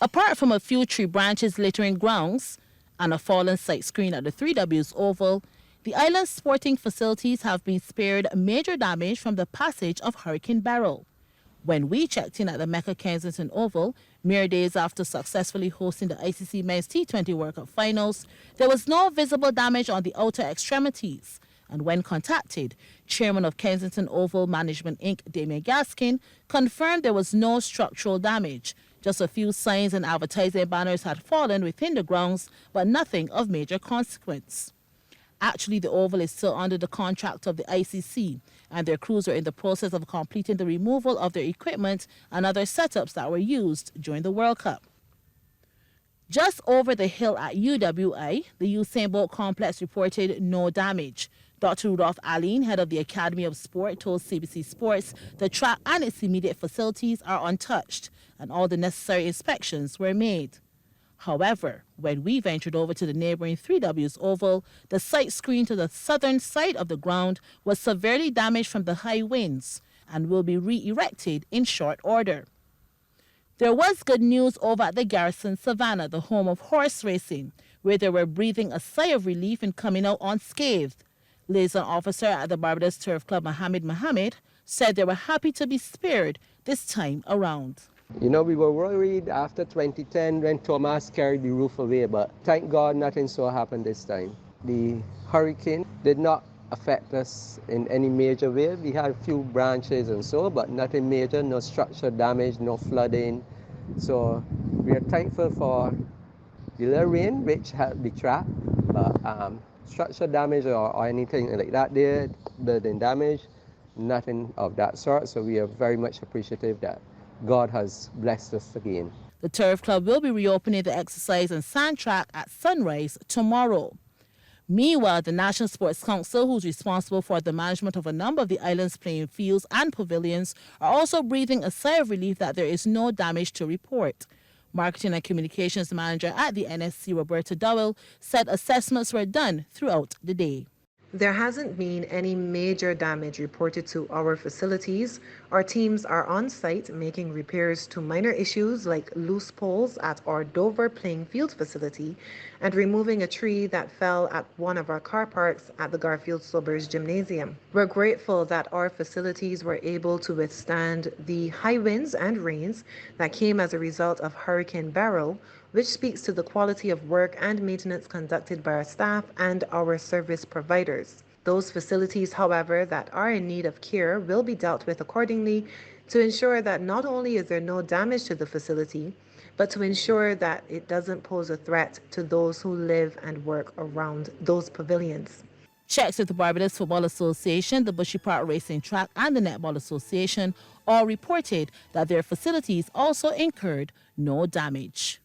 Apart from a few tree branches littering grounds and a fallen sight screen at the 3Ws Oval, the island's sporting facilities have been spared major damage from the passage of Hurricane Beryl. When we checked in at the Mecca Kensington Oval, mere days after successfully hosting the ICC Men's T20 World Cup Finals, there was no visible damage on the outer extremities. And when contacted, Chairman of Kensington Oval Management Inc., Damien Gaskin, confirmed there was no structural damage. Just a few signs and advertising banners had fallen within the grounds, but nothing of major consequence. Actually, the Oval is still under the contract of the ICC, and their crews are in the process of completing the removal of their equipment and other setups that were used during the World Cup. Just over the hill at UWI, the Usain Bolt complex reported no damage. Dr. Rudolph Aline, head of the Academy of Sport, told CBC Sports the track and its immediate facilities are untouched, and all the necessary inspections were made. However, when we ventured over to the neighboring 3Ws Oval, the sight screen to the southern side of the ground was severely damaged from the high winds and will be re-erected in short order. There was good news over at the Garrison Savannah, the home of horse racing, where they were breathing a sigh of relief in coming out unscathed. Liaison officer at the Barbados Turf Club, Mohammed, said they were happy to be spared this time around. You know, we were worried after 2010 when Thomas carried the roof away, but thank God nothing so happened this time. The hurricane did not affect us in any major way. We had a few branches and so, but nothing major, no structural damage, no flooding. So we are thankful for the little rain, which helped the track, but structural damage or anything like that there, building damage, nothing of that sort. So we are very much appreciative that God has blessed us again. The Turf Club will be reopening the exercise and sand track at sunrise tomorrow. Meanwhile, the National Sports Council, who's responsible for the management of a number of the island's playing fields and pavilions, are also breathing a sigh of relief that there is no damage to report. Marketing and Communications Manager at the NSC, Roberta Dowell, said assessments were done throughout the day. There hasn't been any major damage reported to our facilities. Our teams are on site making repairs to minor issues like loose poles at our Dover playing field facility and removing a tree that fell at one of our car parks at the Garfield Sobers Gymnasium. We're grateful that our facilities were able to withstand the high winds and rains that came as a result of Hurricane Beryl, which speaks to the quality of work and maintenance conducted by our staff and our service providers. Those facilities, however, that are in need of care will be dealt with accordingly to ensure that not only is there no damage to the facility, but to ensure that it doesn't pose a threat to those who live and work around those pavilions. Checks with the Barbados Football Association, the Bushy Park Racing Track, and the Netball Association all reported that their facilities also incurred no damage.